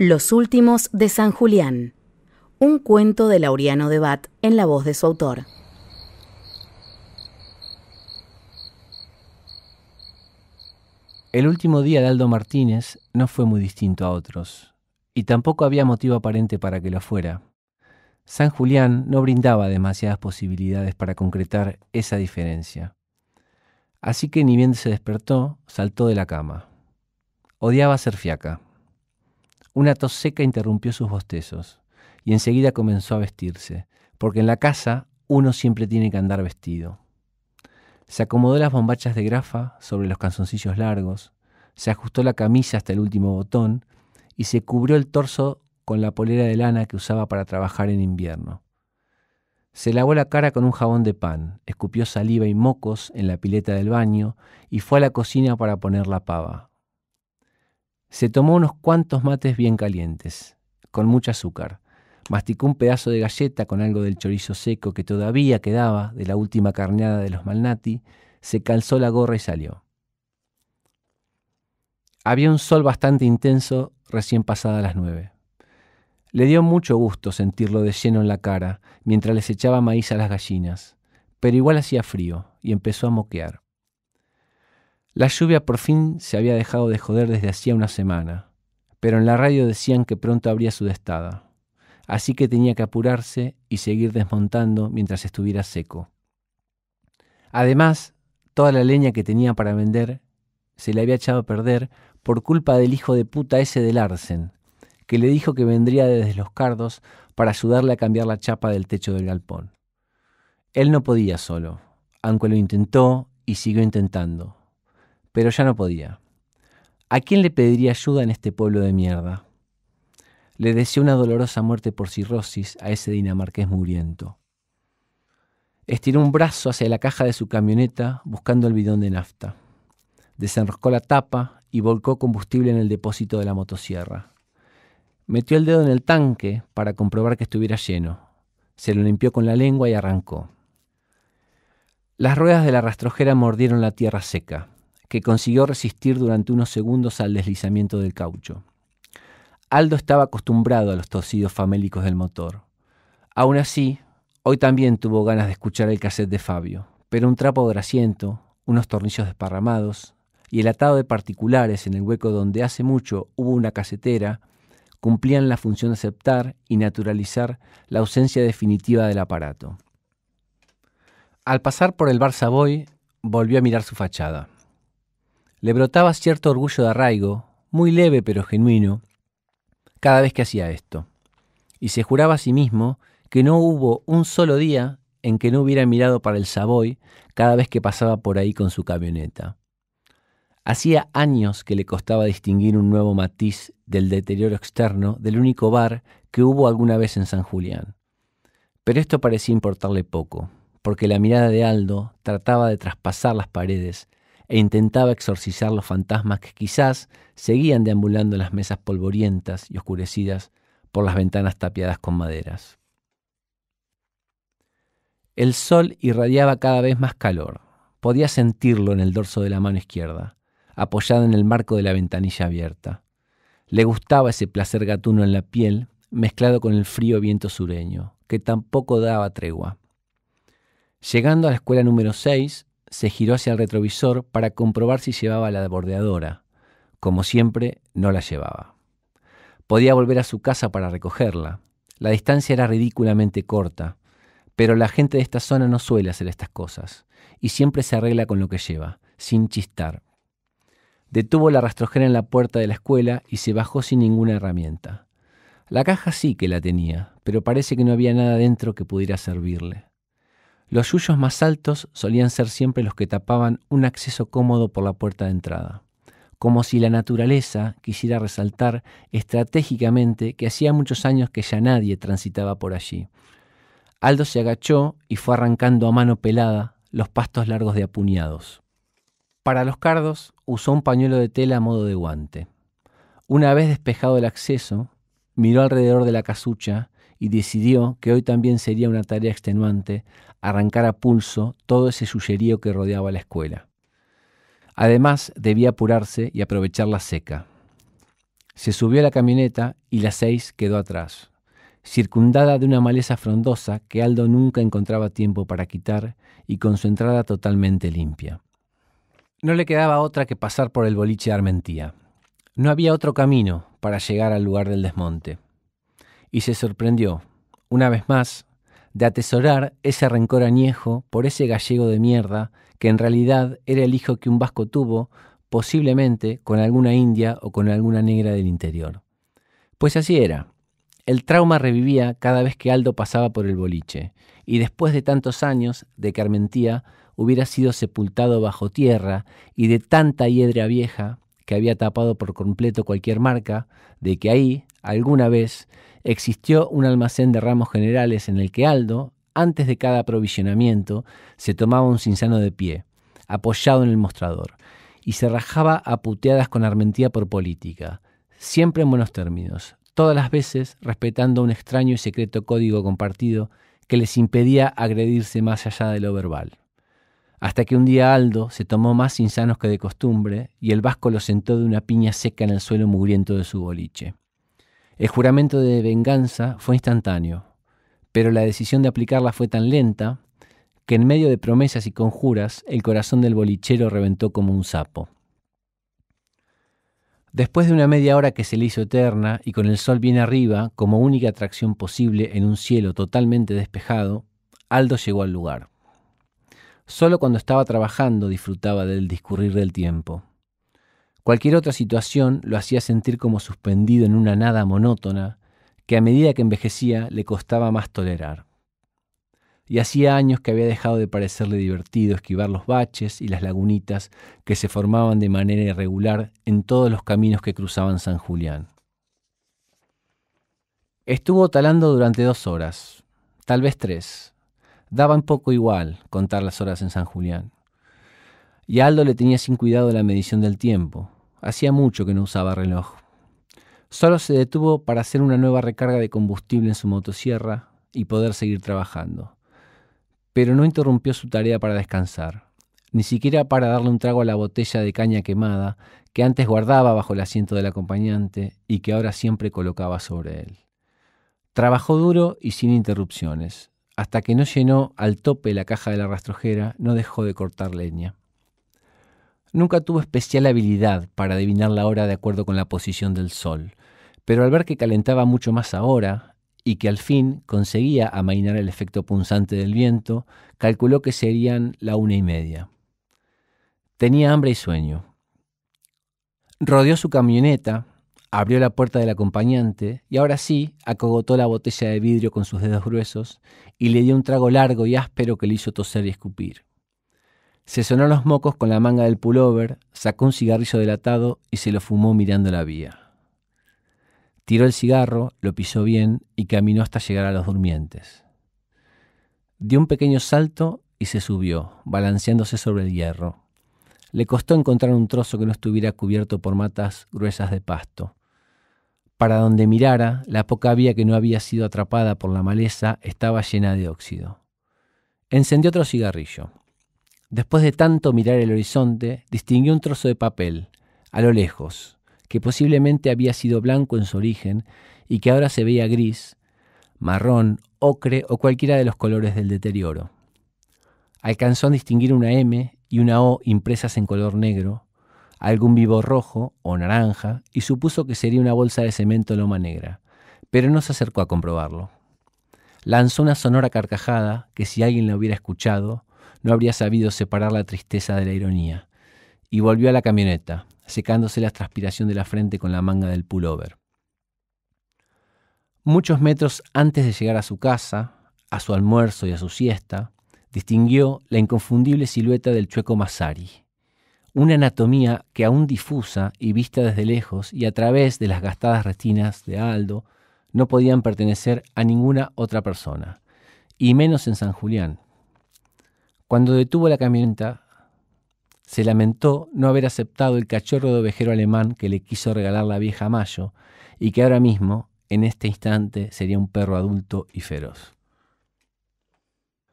Los últimos de San Julián. Un cuento de Laureano de Bat en la voz de su autor. El último día de Aldo Martínez no fue muy distinto a otros, y tampoco había motivo aparente para que lo fuera. San Julián no brindaba demasiadas posibilidades para concretar esa diferencia. Así que ni bien se despertó, saltó de la cama. Odiaba ser fiaca. Una tos seca interrumpió sus bostezos, y enseguida comenzó a vestirse, porque en la casa uno siempre tiene que andar vestido. Se acomodó las bombachas de grafa sobre los calzoncillos largos, se ajustó la camisa hasta el último botón y se cubrió el torso con la polera de lana que usaba para trabajar en invierno. Se lavó la cara con un jabón de pan, escupió saliva y mocos en la pileta del baño y fue a la cocina para poner la pava. Se tomó unos cuantos mates bien calientes, con mucho azúcar. Masticó un pedazo de galleta con algo del chorizo seco que todavía quedaba de la última carneada de los Malnati, se calzó la gorra y salió. Había un sol bastante intenso recién pasadas las 9. Le dio mucho gusto sentirlo de lleno en la cara mientras les echaba maíz a las gallinas, pero igual hacía frío y empezó a moquear. La lluvia por fin se había dejado de joder desde hacía una semana, pero en la radio decían que pronto habría sudestada, así que tenía que apurarse y seguir desmontando mientras estuviera seco. Además, toda la leña que tenía para vender se le había echado a perder por culpa del hijo de puta ese de Larsen, que le dijo que vendría desde Los Cardos para ayudarle a cambiar la chapa del techo del galpón. Él no podía solo, aunque lo intentó y siguió intentando, pero ya no podía. ¿A quién le pediría ayuda en este pueblo de mierda? Le deseó una dolorosa muerte por cirrosis a ese dinamarqués mugriento. Estiró un brazo hacia la caja de su camioneta buscando el bidón de nafta. Desenroscó la tapa y volcó combustible en el depósito de la motosierra. Metió el dedo en el tanque para comprobar que estuviera lleno. Se lo limpió con la lengua y arrancó. Las ruedas de la rastrojera mordieron la tierra seca, que consiguió resistir durante unos segundos al deslizamiento del caucho. Aldo estaba acostumbrado a los tosidos famélicos del motor. Aún así, hoy también tuvo ganas de escuchar el cassette de Fabio, pero un trapo grasiento, unos tornillos desparramados y el atado de particulares en el hueco donde hace mucho hubo una casetera cumplían la función de aceptar y naturalizar la ausencia definitiva del aparato. Al pasar por el bar Savoy, volvió a mirar su fachada. Le brotaba cierto orgullo de arraigo, muy leve pero genuino, cada vez que hacía esto, y se juraba a sí mismo que no hubo un solo día en que no hubiera mirado para el Savoy cada vez que pasaba por ahí con su camioneta. Hacía años que le costaba distinguir un nuevo matiz del deterioro externo del único bar que hubo alguna vez en San Julián. Pero esto parecía importarle poco, porque la mirada de Aldo trataba de traspasar las paredes e intentaba exorcizar los fantasmas que quizás seguían deambulando en las mesas polvorientas y oscurecidas por las ventanas tapiadas con maderas. El sol irradiaba cada vez más calor. Podía sentirlo en el dorso de la mano izquierda, apoyado en el marco de la ventanilla abierta. Le gustaba ese placer gatuno en la piel, mezclado con el frío viento sureño, que tampoco daba tregua. Llegando a la escuela número 6, se giró hacia el retrovisor para comprobar si llevaba la bordeadora. Como siempre, no la llevaba. Podía volver a su casa para recogerla. La distancia era ridículamente corta, pero la gente de esta zona no suele hacer estas cosas, y siempre se arregla con lo que lleva, sin chistar. Detuvo la rastrojera en la puerta de la escuela y se bajó sin ninguna herramienta. La caja sí que la tenía, pero parece que no había nada dentro que pudiera servirle. Los yuyos más altos solían ser siempre los que tapaban un acceso cómodo por la puerta de entrada, como si la naturaleza quisiera resaltar estratégicamente que hacía muchos años que ya nadie transitaba por allí. Aldo se agachó y fue arrancando a mano pelada los pastos largos de apuñados. Para los cardos usó un pañuelo de tela a modo de guante. Una vez despejado el acceso, miró alrededor de la casucha y decidió que hoy también sería una tarea extenuante arrancar a pulso todo ese yuyerío que rodeaba la escuela. Además, debía apurarse y aprovechar la seca. Se subió a la camioneta y la 6 quedó atrás, circundada de una maleza frondosa que Aldo nunca encontraba tiempo para quitar y con su entrada totalmente limpia. No le quedaba otra que pasar por el boliche de Armentía. No había otro camino para llegar al lugar del desmonte. Y se sorprendió, una vez más, de atesorar ese rencor añejo por ese gallego de mierda que en realidad era el hijo que un vasco tuvo, posiblemente con alguna india o con alguna negra del interior. Pues así era. El trauma revivía cada vez que Aldo pasaba por el boliche, y después de tantos años de que Armentía hubiera sido sepultado bajo tierra y de tanta hiedra vieja que había tapado por completo cualquier marca, de que ahí, alguna vez, existió un almacén de ramos generales en el que Aldo, antes de cada aprovisionamiento, se tomaba un cinzano de pie, apoyado en el mostrador, y se rajaba a puteadas con Armentía por política, siempre en buenos términos, todas las veces respetando un extraño y secreto código compartido que les impedía agredirse más allá de lo verbal. Hasta que un día Aldo se tomó más cinzanos que de costumbre y el vasco lo sentó de una piña seca en el suelo mugriento de su boliche. El juramento de venganza fue instantáneo, pero la decisión de aplicarla fue tan lenta que en medio de promesas y conjuras el corazón del bolichero reventó como un sapo. Después de una media hora que se le hizo eterna y con el sol bien arriba como única atracción posible en un cielo totalmente despejado, Aldo llegó al lugar. Solo cuando estaba trabajando disfrutaba del discurrir del tiempo. Cualquier otra situación lo hacía sentir como suspendido en una nada monótona que a medida que envejecía le costaba más tolerar. Y hacía años que había dejado de parecerle divertido esquivar los baches y las lagunitas que se formaban de manera irregular en todos los caminos que cruzaban San Julián. Estuvo talando durante 2 horas, tal vez 3. Daba un poco igual contar las horas en San Julián. Y a Aldo le tenía sin cuidado la medición del tiempo. Hacía mucho que no usaba reloj. Solo se detuvo para hacer una nueva recarga de combustible en su motosierra y poder seguir trabajando. Pero no interrumpió su tarea para descansar, ni siquiera para darle un trago a la botella de caña quemada que antes guardaba bajo el asiento del acompañante y que ahora siempre colocaba sobre él. Trabajó duro y sin interrupciones. Hasta que no llenó al tope la caja de la rastrojera, no dejó de cortar leña. Nunca tuvo especial habilidad para adivinar la hora de acuerdo con la posición del sol, pero al ver que calentaba mucho más ahora y que al fin conseguía amainar el efecto punzante del viento, calculó que serían la 1:30. Tenía hambre y sueño. Rodeó su camioneta, abrió la puerta del acompañante y ahora sí acogotó la botella de vidrio con sus dedos gruesos y le dio un trago largo y áspero que le hizo toser y escupir. Se sonó los mocos con la manga del pullover, sacó un cigarrillo delatado y se lo fumó mirando la vía. Tiró el cigarro, lo pisó bien y caminó hasta llegar a los durmientes. Dio un pequeño salto y se subió, balanceándose sobre el hierro. Le costó encontrar un trozo que no estuviera cubierto por matas gruesas de pasto. Para donde mirara, la poca vía que no había sido atrapada por la maleza estaba llena de óxido. Encendió otro cigarrillo. Después de tanto mirar el horizonte, distinguió un trozo de papel, a lo lejos, que posiblemente había sido blanco en su origen y que ahora se veía gris, marrón, ocre o cualquiera de los colores del deterioro. Alcanzó a distinguir una M y una O impresas en color negro, algún vivo rojo o naranja, y supuso que sería una bolsa de cemento loma negra, pero no se acercó a comprobarlo. Lanzó una sonora carcajada que si alguien la hubiera escuchado, no habría sabido separar la tristeza de la ironía, y volvió a la camioneta, secándose la transpiración de la frente con la manga del pullover. Muchos metros antes de llegar a su casa, a su almuerzo y a su siesta, distinguió la inconfundible silueta del Chueco Massari, una anatomía que aún difusa y vista desde lejos y a través de las gastadas retinas de Aldo no podían pertenecer a ninguna otra persona, y menos en San Julián. Cuando detuvo la camioneta, se lamentó no haber aceptado el cachorro de ovejero alemán que le quiso regalar la vieja Mayo y que ahora mismo, en este instante, sería un perro adulto y feroz.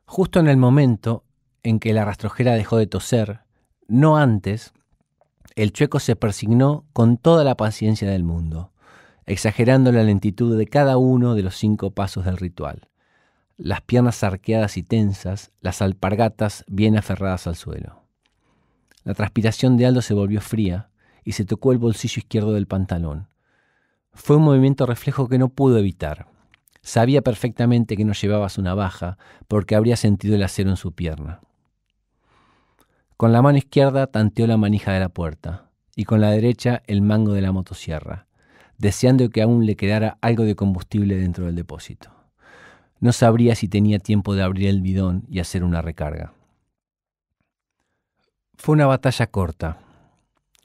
Justo en el momento en que la rastrojera dejó de toser, no antes, el Chueco se persignó con toda la paciencia del mundo, exagerando la lentitud de cada uno de los 5 pasos del ritual. Las piernas arqueadas y tensas, las alpargatas bien aferradas al suelo. La transpiración de Aldo se volvió fría y se tocó el bolsillo izquierdo del pantalón. Fue un movimiento reflejo que no pudo evitar. Sabía perfectamente que no llevaba su navaja porque habría sentido el acero en su pierna. Con la mano izquierda tanteó la manija de la puerta y con la derecha el mango de la motosierra, deseando que aún le quedara algo de combustible dentro del depósito. No sabría si tenía tiempo de abrir el bidón y hacer una recarga. Fue una batalla corta.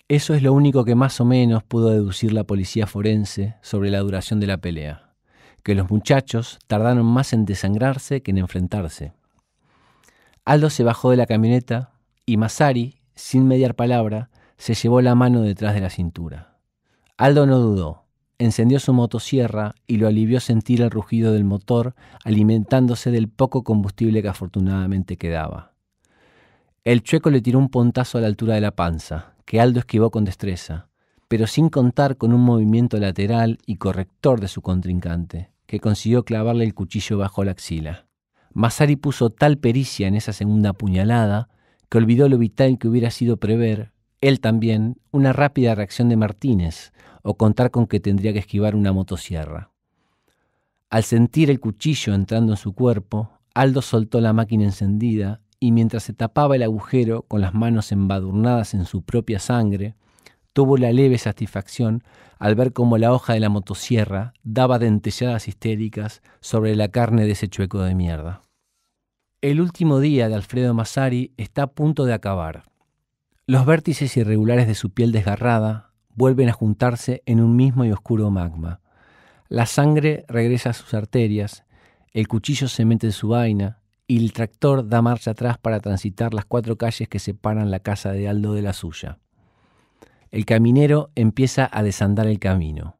Eso es lo único que más o menos pudo deducir la policía forense sobre la duración de la pelea, que los muchachos tardaron más en desangrarse que en enfrentarse. Aldo se bajó de la camioneta y Massari, sin mediar palabra, se llevó la mano detrás de la cintura. Aldo no dudó, encendió su motosierra y lo alivió sentir el rugido del motor alimentándose del poco combustible que afortunadamente quedaba. El chueco le tiró un pontazo a la altura de la panza, que Aldo esquivó con destreza, pero sin contar con un movimiento lateral y corrector de su contrincante, que consiguió clavarle el cuchillo bajo la axila. Massari puso tal pericia en esa segunda puñalada que olvidó lo vital que hubiera sido prever, él también, una rápida reacción de Martínez o contar con que tendría que esquivar una motosierra. Al sentir el cuchillo entrando en su cuerpo, Aldo soltó la máquina encendida y mientras se tapaba el agujero con las manos embadurnadas en su propia sangre, tuvo la leve satisfacción al ver cómo la hoja de la motosierra daba dentelladas histéricas sobre la carne de ese chueco de mierda. El último día de Alfredo Massari está a punto de acabar. Los vértices irregulares de su piel desgarrada vuelven a juntarse en un mismo y oscuro magma. La sangre regresa a sus arterias, el cuchillo se mete en su vaina y el tractor da marcha atrás para transitar las 4 calles que separan la casa de Aldo de la suya. El caminero empieza a desandar el camino.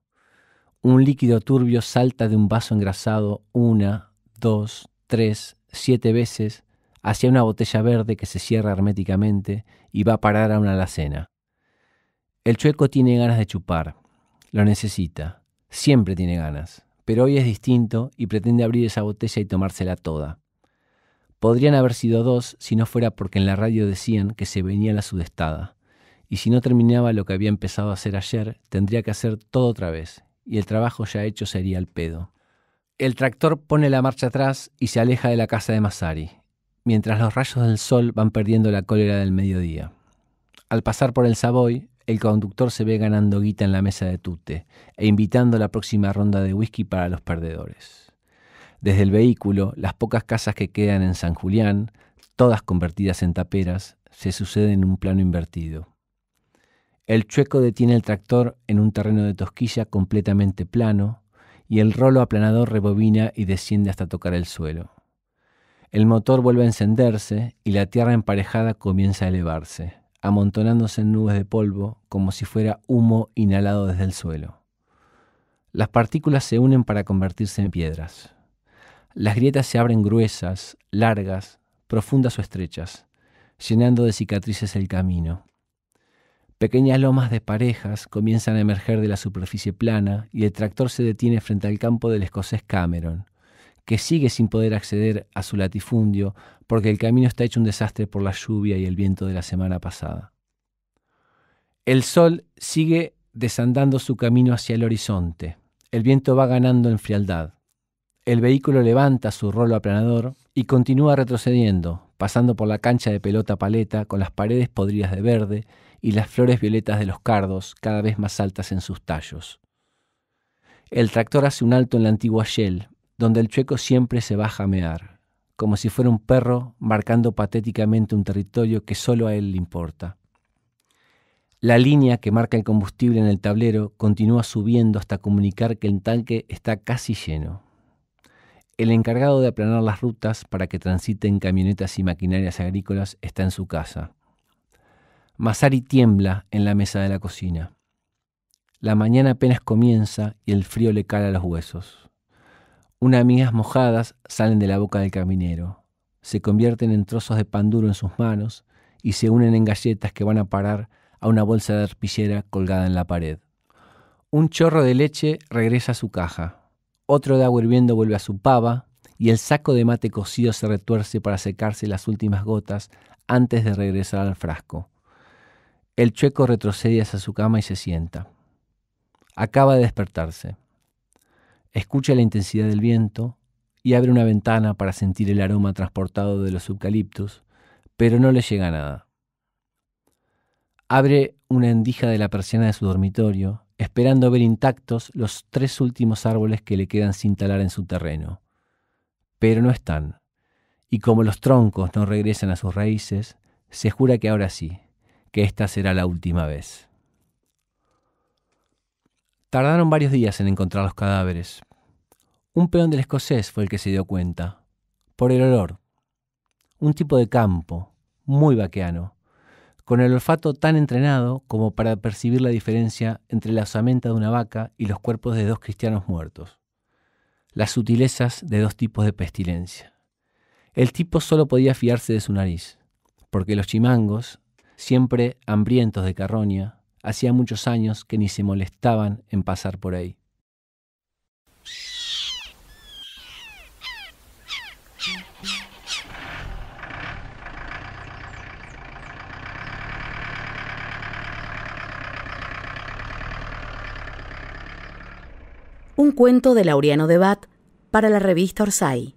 Un líquido turbio salta de un vaso engrasado 1, 2, 3, 7 veces hacia una botella verde que se cierra herméticamente y va a parar a una alacena. El chueco tiene ganas de chupar, lo necesita, siempre tiene ganas, pero hoy es distinto y pretende abrir esa botella y tomársela toda. Podrían haber sido 2 si no fuera porque en la radio decían que se venía la sudestada, y si no terminaba lo que había empezado a hacer ayer, tendría que hacer todo otra vez, y el trabajo ya hecho sería el pedo. El tractor pone la marcha atrás y se aleja de la casa de Massari, mientras los rayos del sol van perdiendo la cólera del mediodía. Al pasar por el Savoy, el conductor se ve ganando guita en la mesa de tute e invitando la próxima ronda de whisky para los perdedores. Desde el vehículo, las pocas casas que quedan en San Julián, todas convertidas en taperas, se suceden en un plano invertido. El chueco detiene el tractor en un terreno de tosquilla completamente plano y el rolo aplanador rebobina y desciende hasta tocar el suelo. El motor vuelve a encenderse y la tierra emparejada comienza a elevarse, amontonándose en nubes de polvo como si fuera humo inhalado desde el suelo. Las partículas se unen para convertirse en piedras. Las grietas se abren gruesas, largas, profundas o estrechas, llenando de cicatrices el camino. Pequeñas lomas desparejas comienzan a emerger de la superficie plana y el tractor se detiene frente al campo del escocés Cameron, que sigue sin poder acceder a su latifundio porque el camino está hecho un desastre por la lluvia y el viento de la semana pasada. El sol sigue desandando su camino hacia el horizonte. El viento va ganando en frialdad. El vehículo levanta su rolo aplanador y continúa retrocediendo, pasando por la cancha de pelota paleta con las paredes podridas de verde y las flores violetas de los cardos cada vez más altas en sus tallos. El tractor hace un alto en la antigua Shell, donde el chueco siempre se baja a mear, como si fuera un perro marcando patéticamente un territorio que solo a él le importa. La línea que marca el combustible en el tablero continúa subiendo hasta comunicar que el tanque está casi lleno. El encargado de aplanar las rutas para que transiten camionetas y maquinarias agrícolas está en su casa. Massari tiembla en la mesa de la cocina. La mañana apenas comienza y el frío le cala los huesos. Unas migas mojadas salen de la boca del caminero, se convierten en trozos de pan duro en sus manos y se unen en galletas que van a parar a una bolsa de arpillera colgada en la pared. Un chorro de leche regresa a su caja, otro de agua hirviendo vuelve a su pava y el saco de mate cocido se retuerce para secarse las últimas gotas antes de regresar al frasco. El chueco retrocede hacia su cama y se sienta. Acaba de despertarse. Escucha la intensidad del viento y abre una ventana para sentir el aroma transportado de los eucaliptus, pero no le llega nada. Abre una endija de la persiana de su dormitorio, esperando ver intactos los 3 últimos árboles que le quedan sin talar en su terreno. Pero no están, y como los troncos no regresan a sus raíces, se jura que ahora sí, que esta será la última vez. Tardaron varios días en encontrar los cadáveres. Un peón del escocés fue el que se dio cuenta, por el olor. Un tipo de campo, muy vaqueano, con el olfato tan entrenado como para percibir la diferencia entre la osamenta de una vaca y los cuerpos de 2 cristianos muertos. Las sutilezas de 2 tipos de pestilencia. El tipo solo podía fiarse de su nariz, porque los chimangos, siempre hambrientos de carroña, hacía muchos años que ni se molestaban en pasar por ahí. Un cuento de Laureano de Bat para la revista Orsay.